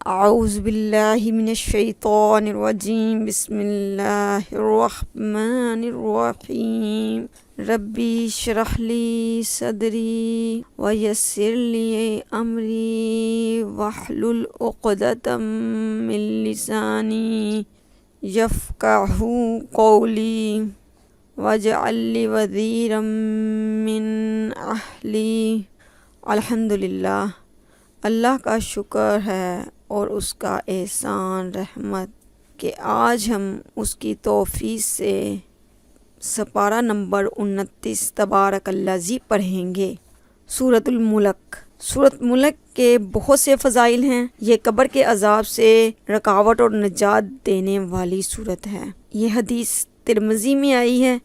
اعوذ باللہ من الشیطان الرجیم بسم اللہ الرحمن الرحیم ربی اشرح لی صدری ویسر لی امری واحلل عقدۃ من لسانی یفقہوا قولی واجعل لی وزیرا من اہلی۔ الحمدللہ، اللہ کا شکر ہے اور اس کا احسان رحمت کہ آج ہم اس کی توفیق سے سپارہ نمبر 29 تبارک الذی پڑھیں گے۔ سورۃ الملک۔ سورۃ ملک کے بہت سے فضائل ہیں۔ یہ قبر کے عذاب سے رکاوٹ اور نجات دینے والی سورت ہے۔ یہ حدیث ترمذی میں آئی ہے۔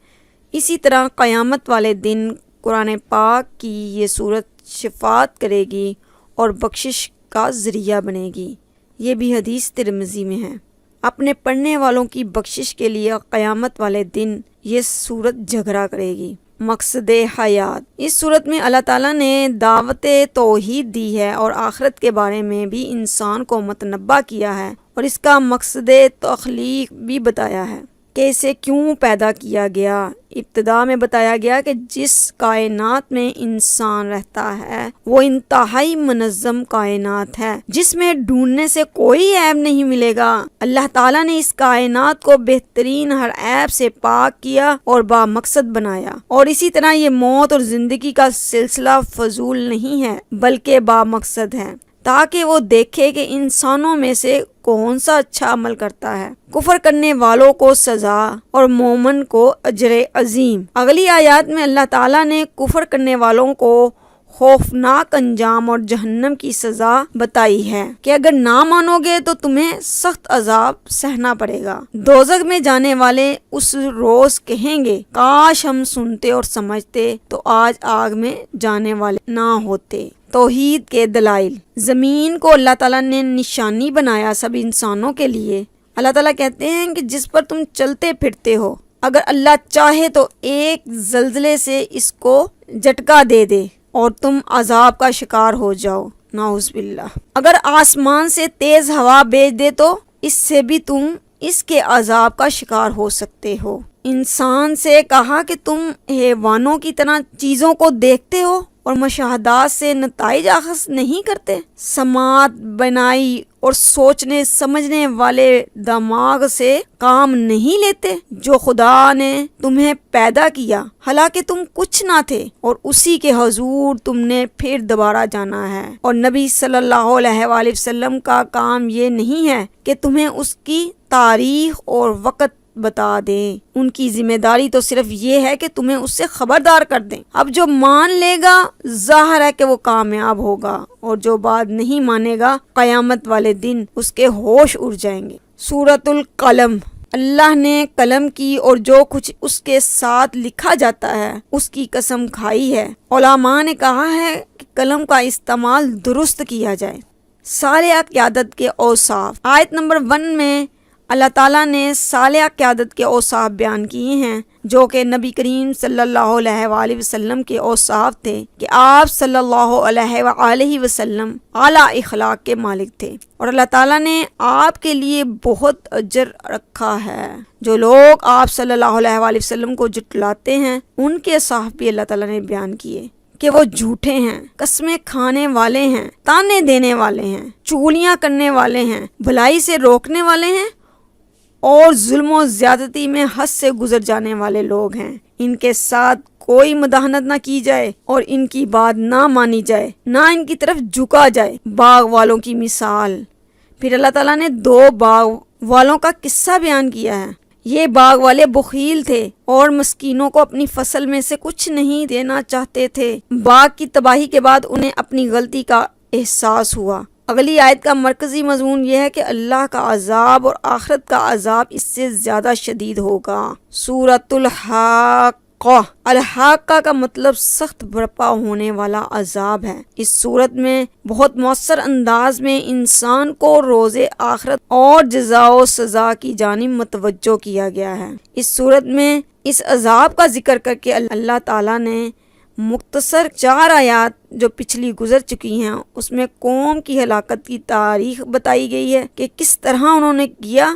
اسی طرح قیامت والے دن قرآن پاک کی یہ سورت شفاعت کرے گی اور بخشش کا ذریعہ بنے گی۔ یہ بھی حدیث ترمذی میں ہے۔ اپنے پڑھنے والوں کی بخشش کے لیے قیامت والے دن یہ سورت جھگڑا کرے گی۔ مقصد حیات۔ اس سورت میں اللہ تعالیٰ نے دعوت توحید دی ہے اور آخرت کے بارے میں بھی انسان کو متنبہ کیا ہے، اور اس کا مقصد تخلیق بھی بتایا ہے کہ اسے کیوں پیدا کیا گیا۔ ابتدا میں بتایا گیا کہ جس کائنات میں انسان رہتا ہے وہ انتہائی منظم کائنات ہے جس میں ڈھونڈنے سے کوئی عیب نہیں ملے گا۔ اللہ تعالیٰ نے اس کائنات کو بہترین ہر عیب سے پاک کیا اور با مقصد بنایا، اور اسی طرح یہ موت اور زندگی کا سلسلہ فضول نہیں ہے بلکہ با مقصد ہے، تاکہ وہ دیکھے کہ انسانوں میں سے کون سا اچھا عمل کرتا ہے۔ کفر کرنے والوں کو سزا اور مومن کو اجر عظیم۔ اگلی آیات میں اللہ تعالیٰ نے کفر کرنے والوں کو خوفناک انجام اور جہنم کی سزا بتائی ہے کہ اگر نہ مانو گے تو تمہیں سخت عذاب سہنا پڑے گا۔ دوزخ میں جانے والے اس روز کہیں گے کاش ہم سنتے اور سمجھتے تو آج آگ میں جانے والے نہ ہوتے۔ توحید کے دلائل۔ زمین کو اللہ تعالیٰ نے نشانی بنایا سب انسانوں کے لیے۔ اللہ تعالیٰ کہتے ہیں کہ جس پر تم چلتے پھرتے ہو، اگر اللہ چاہے تو ایک زلزلے سے اس کو جھٹکا دے دے اور تم عذاب کا شکار ہو جاؤ، نعوذ باللہ۔ اگر آسمان سے تیز ہوا بھیج دے تو اس سے بھی تم اس کے عذاب کا شکار ہو سکتے ہو۔ انسان سے کہا کہ تم حیوانوں کی طرح چیزوں کو دیکھتے ہو اور مشاہدات سے نتائج اخذ نہیں کرتے۔ سماعت، بینائی اور سوچنے سمجھنے والے دماغ سے کام نہیں لیتے۔ جو خدا نے تمہیں پیدا کیا حالانکہ تم کچھ نہ تھے، اور اسی کے حضور تم نے پھر دوبارہ جانا ہے، اور نبی صلی اللہ علیہ وآلہ وسلم کا کام یہ نہیں ہے کہ تمہیں اس کی تاریخ اور وقت بتا دیں۔ ان کی ذمہ داری تو صرف یہ ہے کہ تمہیں اس سے خبردار کر دیں۔ اب جو مان لے گا ظاہر ہے کہ وہ کامیاب ہوگا، اور جو بات نہیں مانے گا قیامت والے دن اس کے ہوش اڑ جائیں گے۔ سورۃ القلم۔ اللہ نے قلم کی اور جو کچھ اس کے ساتھ لکھا جاتا ہے اس کی قسم کھائی ہے۔ علماء نے کہا ہے کہ قلم کا استعمال درست کیا جائے۔ صالح قیادت کے اوصاف۔ آیت نمبر 1 میں اللہ تعالیٰ نے صالح قیادت کے اوصاف بیان کیے ہیں جو کہ نبی کریم صلی اللہ علیہ وآلہ وسلم کے اوصاف تھے کہ آپ صلی اللہ علیہ وآلہ وسلم اعلیٰ اخلاق کے مالک تھے، اور اللہ تعالیٰ نے آپ کے لیے بہت اجر رکھا ہے۔ جو لوگ آپ صلی اللہ علیہ وآلہ وسلم کو جھٹلاتے ہیں ان کے اوصاف بھی اللہ تعالیٰ نے بیان کیے کہ وہ جھوٹے ہیں، قسمیں کھانے والے ہیں، تانے دینے والے ہیں، چغلیاں کرنے والے ہیں، بھلائی سے روکنے والے ہیں، اور ظلم و زیادتی میں حد سے گزر جانے والے لوگ ہیں۔ ان کے ساتھ کوئی مداحنت نہ کی جائے اور ان کی بات نہ مانی جائے، نہ ان کی طرف جھکا جائے۔ باغ والوں کی مثال۔ پھر اللہ تعالیٰ نے 2 باغ والوں کا قصہ بیان کیا ہے۔ یہ باغ والے بخیل تھے اور مسکینوں کو اپنی فصل میں سے کچھ نہیں دینا چاہتے تھے۔ باغ کی تباہی کے بعد انہیں اپنی غلطی کا احساس ہوا۔ اگلی آیت کا مرکزی مضمون یہ ہے کہ اللہ کا عذاب اور آخرت کا عذاب اس سے زیادہ شدید ہوگا۔ سورۃ الحاقہ۔ الحاقہ کا مطلب سخت برپا ہونے والا عذاب ہے۔ اس سورت میں بہت مؤثر انداز میں انسان کو روز آخرت اور جزا و سزا کی جانب متوجہ کیا گیا ہے۔ اس سورت میں اس عذاب کا ذکر کر کے اللہ تعالیٰ نے مختصر 4 آیات جو پچھلی گزر چکی ہیں اس میں قوم کی ہلاکت کی تاریخ بتائی گئی ہے کہ کس طرح انہوں نے کیا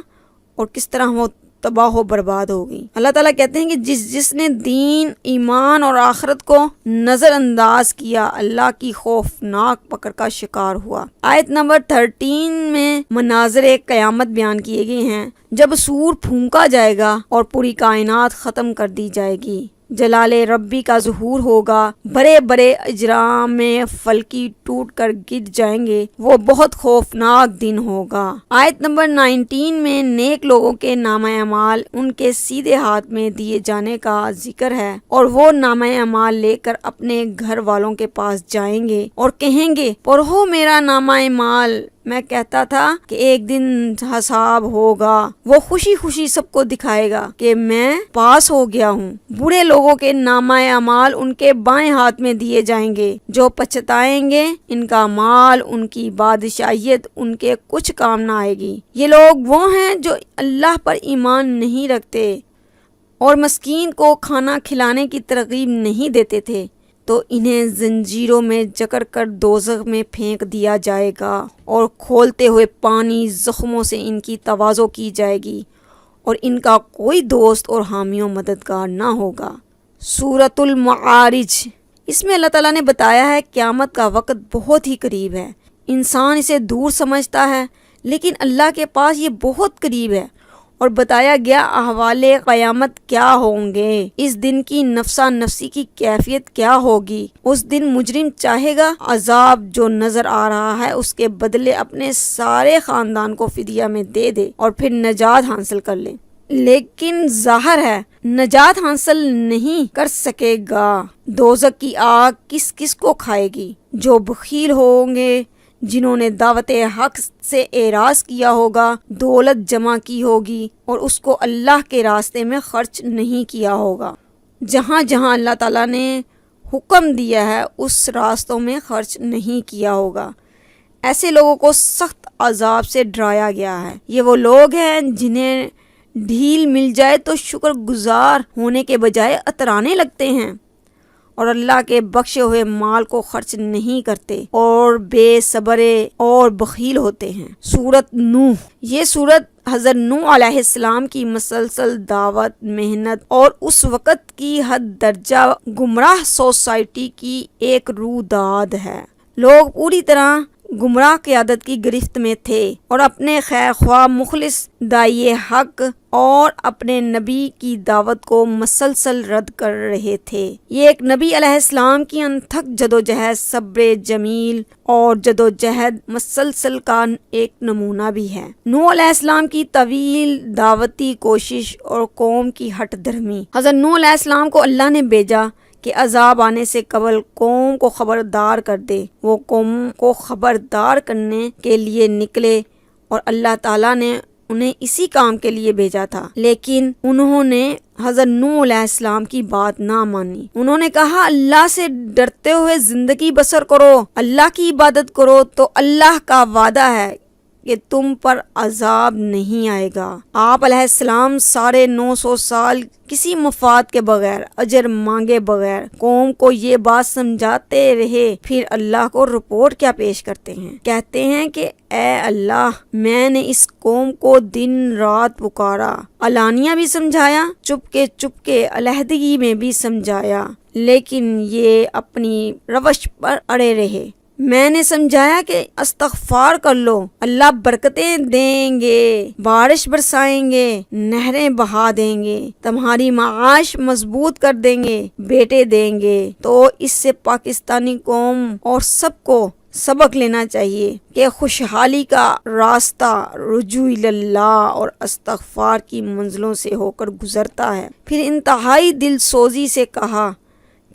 اور کس طرح وہ تباہ و برباد ہو گئی۔ اللہ تعالیٰ کہتے ہیں کہ جس نے دین، ایمان اور آخرت کو نظر انداز کیا اللہ کی خوفناک پکڑ کا شکار ہوا۔ آیت نمبر 13 میں مناظر قیامت بیان کیے گئے ہیں جب سور پھونکا جائے گا اور پوری کائنات ختم کر دی جائے گی، جلال ربی کا ظہور ہوگا، بڑے بڑے اجرام میں فلکی ٹوٹ کر گر جائیں گے، وہ بہت خوفناک دن ہوگا۔ آیت نمبر 19 میں نیک لوگوں کے نامہ اعمال ان کے سیدھے ہاتھ میں دیے جانے کا ذکر ہے، اور وہ نامہ اعمال لے کر اپنے گھر والوں کے پاس جائیں گے اور کہیں گے پڑھو میرا نامہ اعمال، میں کہتا تھا کہ ایک دن حساب ہوگا۔ وہ خوشی خوشی سب کو دکھائے گا کہ میں پاس ہو گیا ہوں۔ برے لوگوں کے نامہ اعمال ان کے بائیں ہاتھ میں دیے جائیں گے، جو پچھتائیں گے ان کا مال، ان کی بادشاہیت ان کے کچھ کام نہ آئے گی۔ یہ لوگ وہ ہیں جو اللہ پر ایمان نہیں رکھتے اور مسکین کو کھانا کھلانے کی ترغیب نہیں دیتے تھے، تو انہیں زنجیروں میں جکڑ کر دوزخ میں پھینک دیا جائے گا، اور کھولتے ہوئے پانی زخموں سے ان کی تواضع کی جائے گی، اور ان کا کوئی دوست اور حامی و مددگار نہ ہوگا۔ سورۃ المعارج، اس میں اللہ تعالیٰ نے بتایا ہے قیامت کا وقت بہت ہی قریب ہے۔ انسان اسے دور سمجھتا ہے لیکن اللہ کے پاس یہ بہت قریب ہے، اور بتایا گیا احوال قیامت کیا ہوں گے، اس دن کی نفسا نفسی کی کیفیت کیا ہوگی۔ اس دن مجرم چاہے گا عذاب جو نظر آ رہا ہے اس کے بدلے اپنے سارے خاندان کو فدیہ میں دے دے اور پھر نجات حاصل کر لے، لیکن ظاہر ہے نجات حاصل نہیں کر سکے گا۔ دوزخ کی آگ کس کس کو کھائے گی؟ جو بخیل ہوں گے، جنہوں نے دعوت حق سے اعراض کیا ہوگا، دولت جمع کی ہوگی اور اس کو اللہ کے راستے میں خرچ نہیں کیا ہوگا۔ جہاں جہاں اللہ تعالیٰ نے حکم دیا ہے اس راستوں میں خرچ نہیں کیا ہوگا۔ ایسے لوگوں کو سخت عذاب سے ڈرایا گیا ہے۔ یہ وہ لوگ ہیں جنہیں ڈھیل مل جائے تو شکر گزار ہونے کے بجائے اترانے لگتے ہیں، اور اللہ کے بخشے ہوئے مال کو خرچ نہیں کرتے اور بے صبر اور بخیل ہوتے ہیں۔ سورۃ نوح، یہ سورت حضرت نوح علیہ السلام کی مسلسل دعوت، محنت اور اس وقت کی حد درجہ گمراہ سوسائٹی کی ایک روداد ہے۔ لوگ پوری طرح گمراہ قیادت کی گرفت میں تھے اور اپنے خیر خواہ مخلص داعی حق اور اپنے نبی کی دعوت کو مسلسل رد کر رہے تھے۔ یہ ایک نبی علیہ السلام کی انتھک جدوجہد، صبر جمیل اور جدوجہد مسلسل کا ایک نمونہ بھی ہے۔ نوح علیہ السلام کی طویل دعوتی کوشش اور قوم کی ہٹ دھرمی۔ حضرت نوح علیہ السلام کو اللہ نے بھیجا کہ عذاب آنے سے قبل قوم کو خبردار کر دے۔ وہ قوم کو خبردار کرنے کے لیے نکلے اور اللہ تعالیٰ نے انہیں اسی کام کے لیے بھیجا تھا، لیکن انہوں نے حضرت نوح علیہ السلام کی بات نہ مانی۔ انہوں نے کہا اللہ سے ڈرتے ہوئے زندگی بسر کرو، اللہ کی عبادت کرو تو اللہ کا وعدہ ہے کہ تم پر عذاب نہیں آئے گا۔ آپ علیہ السلام 950 سال کسی مفاد کے بغیر، اجر مانگے بغیر قوم کو یہ بات سمجھاتے رہے، پھر اللہ کو رپورٹ کیا پیش کرتے ہیں؟ کہتے ہیں کہ اے اللہ، میں نے اس قوم کو دن رات پکارا، علانیہ بھی سمجھایا، چپ کے علیحدگی میں بھی سمجھایا، لیکن یہ اپنی روش پر اڑے رہے۔ میں نے سمجھایا کہ استغفار کر لو، اللہ برکتیں دیں گے، بارش برسائیں گے، نہریں بہا دیں گے، تمہاری معاش مضبوط کر دیں گے، بیٹے دیں گے۔ تو اس سے پاکستانی قوم اور سب کو سبق لینا چاہیے کہ خوشحالی کا راستہ رجوع اللہ اور استغفار کی منزلوں سے ہو کر گزرتا ہے۔ پھر انتہائی دل سوزی سے کہا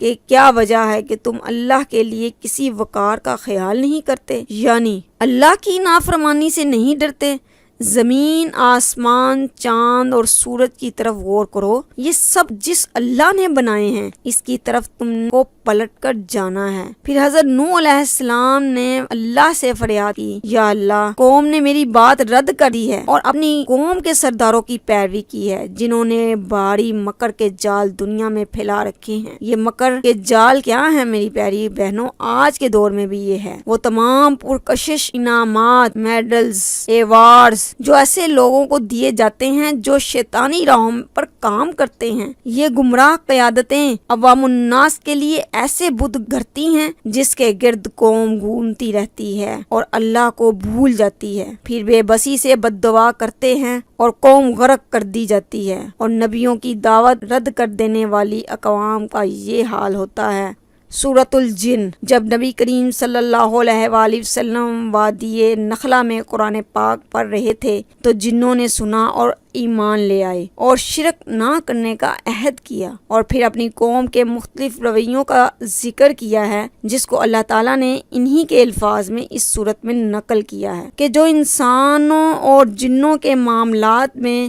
کہ کیا وجہ ہے کہ تم اللہ کے لیے کسی وقار کا خیال نہیں کرتے، یعنی اللہ کی نافرمانی سے نہیں ڈرتے۔ زمین، آسمان، چاند اور سورج کی طرف غور کرو، یہ سب جس اللہ نے بنائے ہیں، اس کی طرف تم کو پلٹ کر جانا ہے۔ پھر حضرت نوح علیہ السلام نے اللہ سے فریاد کی، یا اللہ، قوم نے میری بات رد کر دی ہے اور اپنی قوم کے سرداروں کی پیروی کی ہے، جنہوں نے بھاری مکر کے جال دنیا میں پھیلا رکھے ہیں۔ یہ مکر کے جال کیا ہیں میری پیاری بہنوں؟ آج کے دور میں بھی یہ ہے، وہ تمام پرکشش انعامات، میڈلز، ایوارڈز جو ایسے لوگوں کو دیے جاتے ہیں جو شیطانی راہوں پر کام کرتے ہیں۔ یہ گمراہ قیادتیں عوام الناس کے لیے ایسے بت گھڑتی ہیں جس کے گرد قوم گھومتی رہتی ہے اور اللہ کو بھول جاتی ہے، پھر بے بسی سے بد دعا کرتے ہیں اور قوم غرق کر دی جاتی ہے، اور نبیوں کی دعوت رد کر دینے والی اقوام کا یہ حال ہوتا ہے۔ سورۃ الجن، جب نبی کریم صلی اللہ علیہ وآلہ وسلم وادی نخلا میں قرآن پاک پڑھ رہے تھے تو جنوں نے سنا اور ایمان لے آئے اور شرک نہ کرنے کا عہد کیا، اور پھر اپنی قوم کے مختلف رویوں کا ذکر کیا ہے، جس کو اللہ تعالیٰ نے انہی کے الفاظ میں اس صورت میں نقل کیا ہے کہ جو انسانوں اور جنوں کے معاملات میں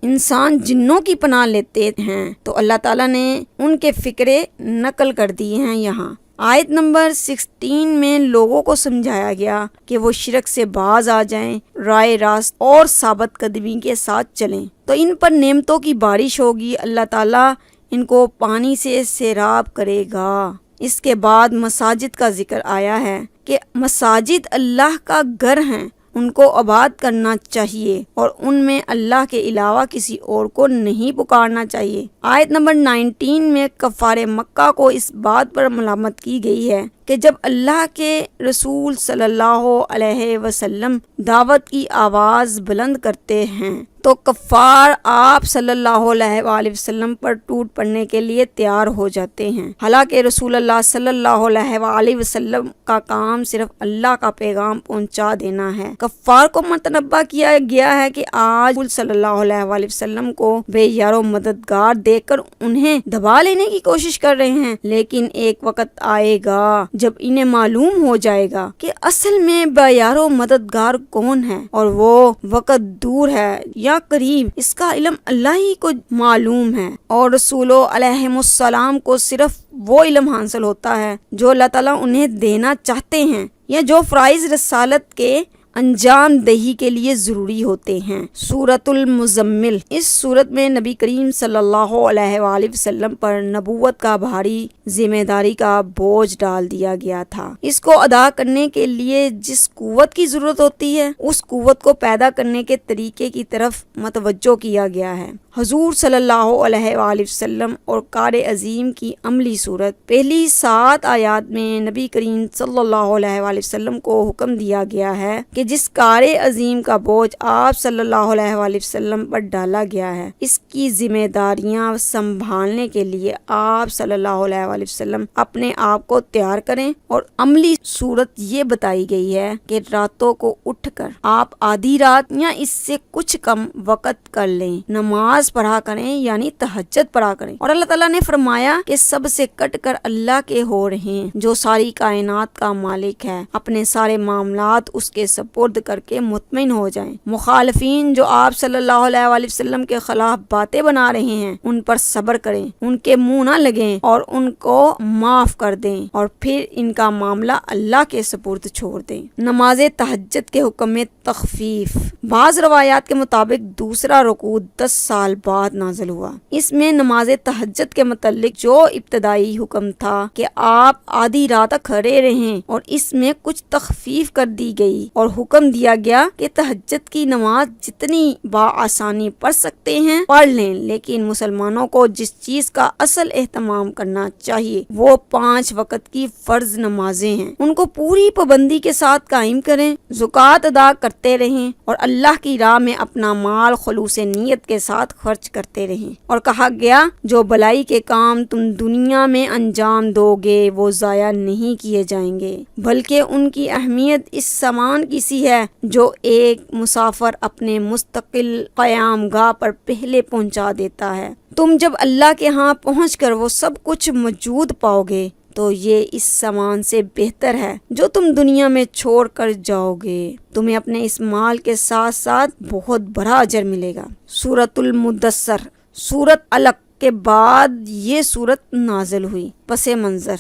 انسان جنوں کی پناہ لیتے ہیں تو اللہ تعالیٰ نے ان کے فکرے نقل کر دیے ہیں۔ یہاں آیت نمبر 16 میں لوگوں کو سمجھایا گیا کہ وہ شرک سے باز آ جائیں، رائے راست اور ثابت قدمی کے ساتھ چلیں تو ان پر نعمتوں کی بارش ہوگی، اللہ تعالیٰ ان کو پانی سے سیراب کرے گا۔ اس کے بعد مساجد کا ذکر آیا ہے کہ مساجد اللہ کا گھر ہیں، ان کو آباد کرنا چاہیے اور ان میں اللہ کے علاوہ کسی اور کو نہیں پکارنا چاہیے۔ آیت نمبر 19 میں کفار مکہ کو اس بات پر ملامت کی گئی ہے کہ جب اللہ کے رسول صلی اللہ علیہ وسلم دعوت کی آواز بلند کرتے ہیں تو کفار آپ صلی اللہ علیہ وآلہ وسلم پر ٹوٹ پڑنے کے لیے تیار ہو جاتے ہیں، حالانکہ رسول اللہ صلی اللہ علیہ وآلہ وسلم کا کام صرف اللہ کا پیغام پہنچا دینا ہے۔ کفار کو متنبہ کیا گیا ہے کہ آج رسول صلی اللہ علیہ وآلہ وسلم کو بے یار و مددگار دیکھ کر انہیں دبا لینے کی کوشش کر رہے ہیں، لیکن ایک وقت آئے گا جب انہیں معلوم ہو جائے گا کہ اصل میں بے یار و مددگار کون ہے، اور وہ وقت دور ہے یا قریب، اس کا علم اللہ ہی کو معلوم ہے، اور رسولوں علیہ السلام کو صرف وہ علم حاصل ہوتا ہے جو اللہ تعالیٰ انہیں دینا چاہتے ہیں یا جو فرائض رسالت کے انجام دہی کے لیے ضروری ہوتے ہیں۔ سورۃ المزمل، اس سورت میں نبی کریم صلی اللہ علیہ وآلہ وسلم پر نبوت کا بھاری ذمہ داری کا بوجھ ڈال دیا گیا تھا۔ اس کو ادا کرنے کے لیے جس قوت کی ضرورت ہوتی ہے اس قوت کو پیدا کرنے کے طریقے کی طرف متوجہ کیا گیا ہے۔ حضور صلی اللہ علیہ وآلہ وسلم اور کار عظیم کی عملی صورت، پہلی 7 آیات میں نبی کریم صلی اللہ علیہ وآلہ وسلم کو حکم دیا گیا ہے کہ جس کار عظیم کا بوجھ آپ صلی اللہ علیہ وآلہ وسلم پر ڈالا گیا ہے، اس کی ذمہ داریاں سنبھالنے کے لیے آپ صلی اللہ علیہ وآلہ وسلم اپنے آپ کو تیار کریں، اور عملی صورت یہ بتائی گئی ہے کہ راتوں کو اٹھ کر آپ آدھی رات یا اس سے کچھ کم وقت کر لیں، نماز پڑھا کریں یعنی تہجد پڑھا کریں، اور اللہ تعالیٰ نے فرمایا کہ سب سے کٹ کر اللہ کے ہو رہے ہیں جو ساری کائنات کا مالک ہے، اپنے سارے معاملات اس کے سپرد کر کے مطمئن ہو جائیں۔ مخالفین جو آپ صلی اللہ علیہ وآلہ وسلم کے خلاف باتیں بنا رہے ہیں ان پر صبر کریں، ان کے منہ نہ لگیں اور ان کو معاف کر دیں، اور پھر ان کا معاملہ اللہ کے سپرد چھوڑ دیں۔ نماز تہجد کے حکم میں تخفیف، بعض روایات کے مطابق دوسرا رکوع 10 سال بعد نازل ہوا۔ اس میں نماز تہجد کے متعلق جو ابتدائی حکم تھا کہ آپ آدھی رات تک کھڑے رہیں، اور اس میں کچھ تخفیف کر دی گئی اور حکم دیا گیا کہ تہجد کی نماز جتنی بآسانی پڑھ سکتے ہیں پڑھ لیں، لیکن مسلمانوں کو جس چیز کا اصل اہتمام کرنا چاہیے وہ 5 وقت کی فرض نمازیں ہیں، ان کو پوری پابندی کے ساتھ قائم کریں، زکوٰۃ ادا کرتے رہیں اور اللہ کی راہ میں اپنا مال خلوص نیت کے ساتھ خرچ کرتے رہیں۔ اور کہا گیا جو بلائی کے کام تم دنیا میں انجام دو گے وہ ضائع نہیں کیے جائیں گے، بلکہ ان کی اہمیت اس سامان کی سی ہے جو ایک مسافر اپنے مستقل قیام گاہ پر پہلے پہنچا دیتا ہے۔ تم جب اللہ کے ہاں پہنچ کر وہ سب کچھ موجود پاؤ گے تو یہ اس سامان سے بہتر ہے جو تم دنیا میں چھوڑ کر جاؤ گے، تمہیں اپنے اس مال کے ساتھ ساتھ بہت بڑا اجر ملے گا۔ سورۃ المدثر، سورۃ علق، کے بعد یہ صورت نازل ہوئی۔ پس منظر: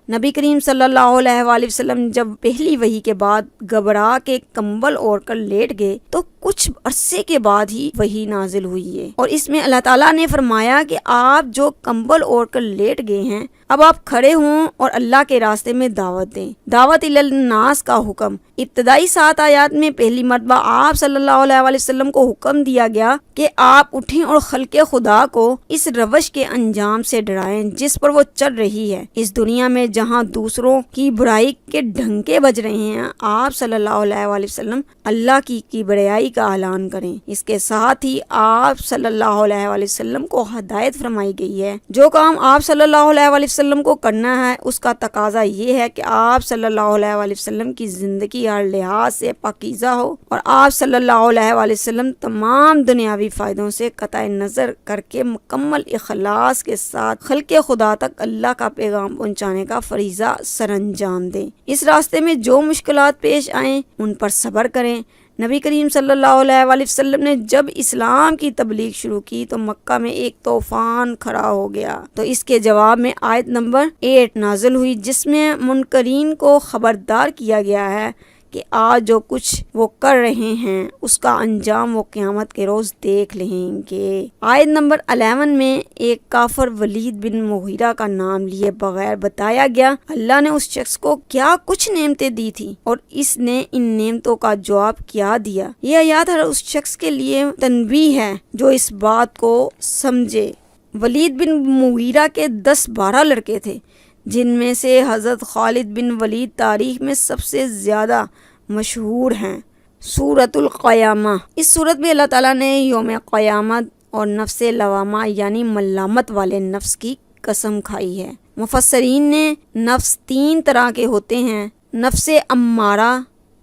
نبی کریم صلی اللہ علیہ وآلہ وسلم جب پہلی وحی کے بعد گھبرا کے کمبل اوڑھ کر لیٹ گئے تو کچھ عرصے کے بعد ہی وحی نازل ہوئی ہے، اور اس میں اللہ تعالیٰ نے فرمایا کہ آپ جو کمبل اوڑھ کر لیٹ گئے ہیں اب آپ کھڑے ہوں اور اللہ کے راستے میں دعوت دیں۔ دعوت الناس کا حکم ابتدائی 7 آیات میں پہلی مرتبہ آپ صلی اللہ علیہ وآلہ وسلم کو حکم دیا گیا کہ آپ اٹھیں اور خلق خدا کو اس روش کے انجام سے ڈرائیں جس پر وہ چل رہی ہے۔ اس دنیا میں جہاں دوسروں کی برائی کے ڈھنکے بج رہے ہیں، آپ صلی اللہ علیہ وآلہ وسلم اللہ کی بڑائی کا اعلان کریں۔ اس کے ساتھ ہی آپ صلی اللہ علیہ وآلہ وسلم کو ہدایت فرمائی گئی ہے۔ جو کام آپ صلی اللہ علیہ وآلہ وسلم کو کرنا ہے اس کا تقاضا یہ ہے کہ آپ صلی اللہ علیہ وآلہ وسلم کی زندگی ہر لحاظ سے پاکیزہ ہو، اور آپ صلی اللہ علیہ وآلہ وسلم تمام دنیاوی فائدوں سے قطع نظر کر کے مکمل اخلاص کے ساتھ خلق خدا تک اللہ کا پیغام پہنچانے کا فریضہ سر انجام دیں۔ اس راستے میں جو مشکلات پیش آئیں ان پر صبر کریں۔ نبی کریم صلی اللہ علیہ وآلہ وسلم نے جب اسلام کی تبلیغ شروع کی تو مکہ میں ایک طوفان کھڑا ہو گیا، تو اس کے جواب میں آیت نمبر 8 نازل ہوئی جس میں منکرین کو خبردار کیا گیا ہے کہ آج جو کچھ وہ کر رہے ہیں اس کا انجام وہ قیامت کے روز دیکھ لیں گے۔ آیت نمبر 11 میں ایک کافر ولید بن مغیرہ کا نام لیے بغیر بتایا گیا اللہ نے اس شخص کو کیا کچھ نعمتیں دی تھی اور اس نے ان نعمتوں کا جواب کیا دیا۔ یہ آیات ہر اس شخص کے لیے تنبیہ ہے جو اس بات کو سمجھے۔ ولید بن مغیرہ کے 10-12 لڑکے تھے جن میں سے حضرت خالد بن ولید تاریخ میں سب سے زیادہ مشہور ہیں۔ سورۃ القیامہ، اس سورت میں اللہ تعالیٰ نے یوم قیامت اور نفس لوامہ یعنی ملامت والے نفس کی قسم کھائی ہے۔ مفسرین نے نفس 3 طرح کے ہوتے ہیں: نفس امارہ،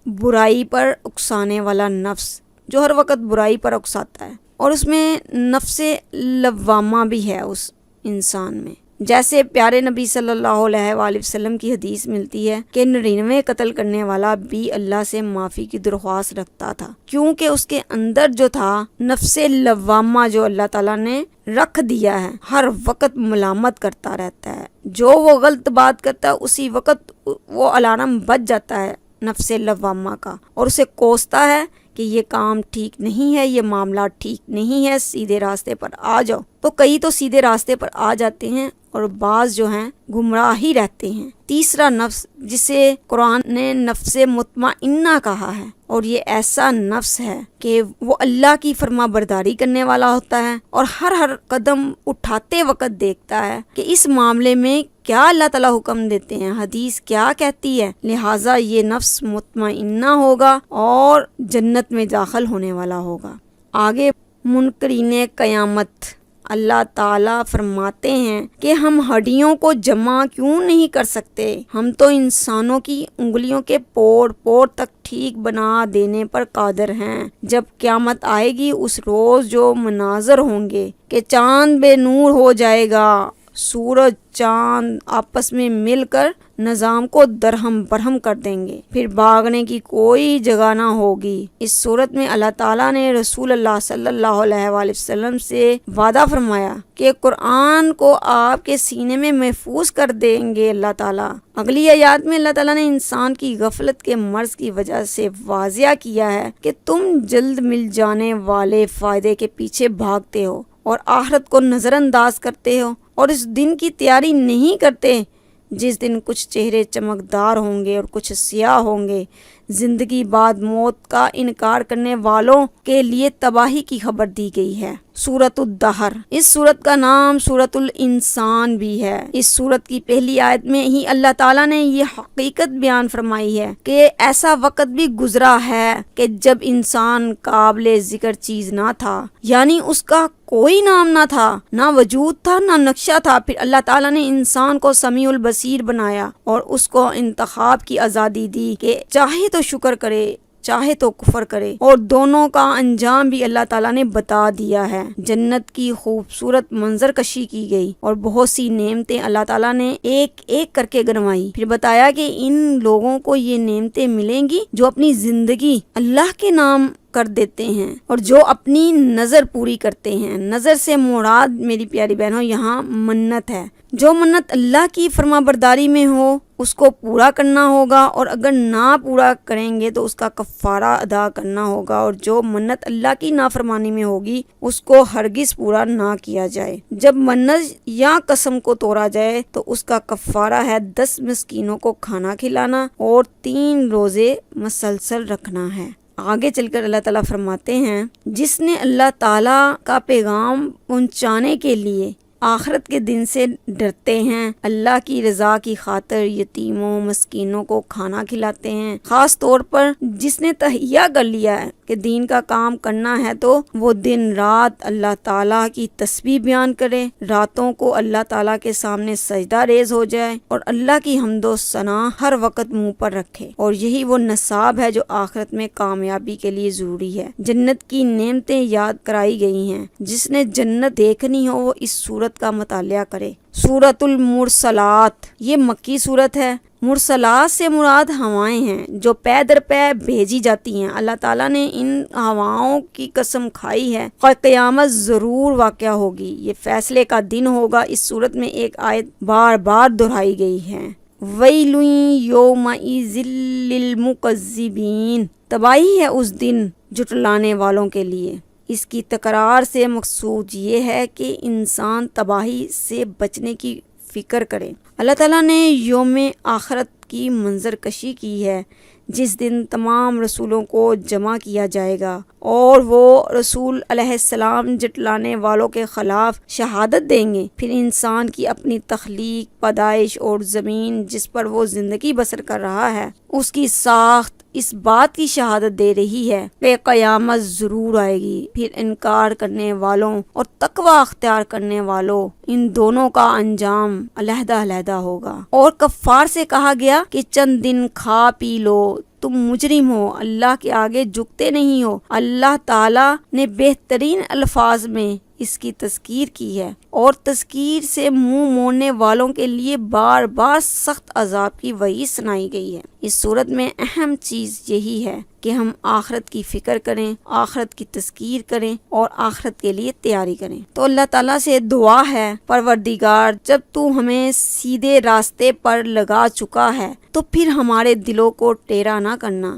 برائی پر اکسانے والا نفس جو ہر وقت برائی پر اکساتا ہے، اور اس میں نفس لوامہ بھی ہے اس انسان میں۔ جیسے پیارے نبی صلی اللہ علیہ وآلہ وسلم کی حدیث ملتی ہے کہ 99 قتل کرنے والا بھی اللہ سے معافی کی درخواست رکھتا تھا، کیونکہ اس کے اندر جو تھا نفس لوامہ جو اللہ تعالیٰ نے رکھ دیا ہے، ہر وقت ملامت کرتا رہتا ہے۔ جو وہ غلط بات کرتا ہے اسی وقت وہ الارم بج جاتا ہے نفس لوامہ کا، اور اسے کوستا ہے کہ یہ کام ٹھیک نہیں ہے، یہ معاملہ ٹھیک نہیں ہے، سیدھے راستے پر آ جاؤ۔ تو کئی تو سیدھے راستے پر آ جاتے ہیں اور بعض جو ہیں گمراہ ہی رہتے ہیں۔ تیسرا نفس جسے قرآن نے نفس مطمئنہ کہا ہے، اور یہ ایسا نفس ہے کہ وہ اللہ کی فرما برداری کرنے والا ہوتا ہے اور ہر قدم اٹھاتے وقت دیکھتا ہے کہ اس معاملے میں کیا اللہ تعالیٰ حکم دیتے ہیں، حدیث کیا کہتی ہے، لہٰذا یہ نفس مطمئنہ ہوگا اور جنت میں داخل ہونے والا ہوگا۔ آگے منکرین قیامت، اللہ تعالیٰ فرماتے ہیں کہ ہم ہڈیوں کو جمع کیوں نہیں کر سکتے، ہم تو انسانوں کی انگلیوں کے پور تک ٹھیک بنا دینے پر قادر ہیں۔ جب قیامت آئے گی اس روز جو مناظر ہوں گے کہ چاند بے نور ہو جائے گا، سورج چاند آپس میں مل کر نظام کو درہم برہم کر دیں گے، پھر بھاگنے کی کوئی جگہ نہ ہوگی۔ اس صورت میں اللہ تعالیٰ نے رسول اللہ صلی اللہ علیہ وآلہ وسلم سے وعدہ فرمایا کہ قرآن کو آپ کے سینے میں محفوظ کر دیں گے اللہ تعالیٰ۔ اگلی آیات میں اللہ تعالیٰ نے انسان کی غفلت کے مرض کی وجہ سے واضح کیا ہے کہ تم جلد مل جانے والے فائدے کے پیچھے بھاگتے ہو اور آخرت کو نظر انداز کرتے ہو، اور اس دن کی تیاری نہیں کرتے جس دن کچھ چہرے چمکدار ہوں گے اور کچھ سیاہ ہوں گے۔ زندگی بعد موت کا انکار کرنے والوں کے لیے تباہی کی خبر دی گئی ہے۔ سورۃ الدہر، اس سورت کا نام سورۃ الانسان بھی ہے۔ اس سورت کی پہلی آیت میں ہی اللہ تعالیٰ نے یہ حقیقت بیان فرمائی ہے کہ ایسا وقت بھی گزرا ہے کہ جب انسان قابل ذکر چیز نہ تھا، یعنی اس کا کوئی نام نہ تھا، نہ وجود تھا، نہ نقشہ تھا۔ پھر اللہ تعالیٰ نے انسان کو سمیع البصیر بنایا اور اس کو انتخاب کی آزادی دی کہ چاہے تو شکر کرے چاہے تو کفر کرے، اور دونوں کا انجام بھی اللہ تعالیٰ نے بتا دیا ہے۔ جنت کی خوبصورت منظر کشی کی گئی اور بہت سی نعمتیں اللہ تعالیٰ نے ایک ایک کر کے گنوائی، پھر بتایا کہ ان لوگوں کو یہ نعمتیں ملیں گی جو اپنی زندگی اللہ کے نام کر دیتے ہیں اور جو اپنی نظر پوری کرتے ہیں۔ نظر سے مراد میری پیاری بہنوں یہاں منت ہے۔ جو منت اللہ کی فرما برداری میں ہو اس کو پورا کرنا ہوگا، اور اگر نہ پورا کریں گے تو اس کا کفارہ ادا کرنا ہوگا، اور جو منت اللہ کی نافرمانی میں ہوگی اس کو ہرگز پورا نہ کیا جائے۔ جب منت یا قسم کو توڑا جائے تو اس کا کفارہ ہے 10 مسکینوں کو کھانا کھلانا اور 3 روزے مسلسل رکھنا ہے۔ آگے چل کر اللہ تعالیٰ فرماتے ہیں، جس نے اللہ تعالیٰ کا پیغام پہنچانے کے لیے آخرت کے دن سے ڈرتے ہیں، اللہ کی رضا کی خاطر یتیموں مسکینوں کو کھانا کھلاتے ہیں، خاص طور پر جس نے تہیہ کر لیا ہے کہ دین کا کام کرنا ہے تو وہ دن رات اللہ تعالیٰ کی تسبیح بیان کرے، راتوں کو اللہ تعالیٰ کے سامنے سجدہ ریز ہو جائے اور اللہ کی حمد و ثنا ہر وقت منہ پر رکھے، اور یہی وہ نصاب ہے جو آخرت میں کامیابی کے لیے ضروری ہے۔ جنت کی نعمتیں یاد کرائی گئی ہیں، جس نے جنت دیکھنی ہو وہ اس سورت کا مطالعہ کرے۔ سورۃ المرسلات یہ مکی سورت ہے۔ مرسلات سے مراد ہوائیں ہیں جو پے در پے بھیجی جاتی ہیں۔ اللہ تعالیٰ نے ان ہواؤں کی قسم کھائی ہے کہ قیامت ضرور واقع ہوگی، یہ فیصلے کا دن ہوگا۔ اس سورت میں ایک آیت بار بار دہرائی گئی ہے، وَيْلٌ يَوْمَئِذٍ لِّلْمُكَذِّبِينَ، تباہی ہے اس دن جھٹلانے والوں کے لیے۔ اس کی تکرار سے مقصود یہ ہے کہ انسان تباہی سے بچنے کی فکر کرے۔ اللہ تعالیٰ نے یوم آخرت کی منظر کشی کی ہے، جس دن تمام رسولوں کو جمع کیا جائے گا اور وہ رسول علیہ السلام جھٹلانے والوں کے خلاف شہادت دیں گے۔ پھر انسان کی اپنی تخلیق، پیدائش اور زمین جس پر وہ زندگی بسر کر رہا ہے اس کی ساخت اس بات کی شہادت دے رہی ہے کہ قیامت ضرور آئے گی۔ پھر انکار کرنے والوں اور تقوی اختیار کرنے والوں ان دونوں کا انجام علیحدہ علیحدہ ہوگا۔ اور کفار سے کہا گیا کہ چند دن کھا پی لو، تم مجرم ہو، اللہ کے آگے جھکتے نہیں ہو۔ اللہ تعالیٰ نے بہترین الفاظ میں اس کی تذکیر کی ہے، اور تذکیر سے منہ موڑنے والوں کے لیے بار بار سخت عذاب کی وعید سنائی گئی ہے۔ اس صورت میں اہم چیز یہی ہے کہ ہم آخرت کی فکر کریں، آخرت کی تذکیر کریں اور آخرت کے لیے تیاری کریں۔ تو اللہ تعالیٰ سے دعا ہے، پروردگار جب تو ہمیں سیدھے راستے پر لگا چکا ہے تو پھر ہمارے دلوں کو ٹیڑھا نہ کرنا،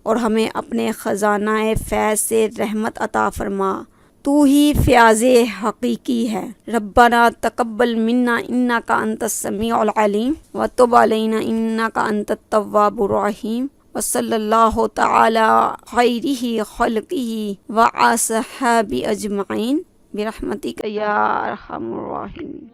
اور ہمیں اپنے خزانہ فیض سے رحمت عطا فرما۔ تو ہی فیاض حقیقی ہے۔ ربنا تقبل منا انکا انت السمیع العلیم وتب علینا انکا انت التواب الرحیم، وصلی اللہ تعالی خیرہ خلقہ وصحابہ اجمعین برحمتک یا ارحم الراحمین۔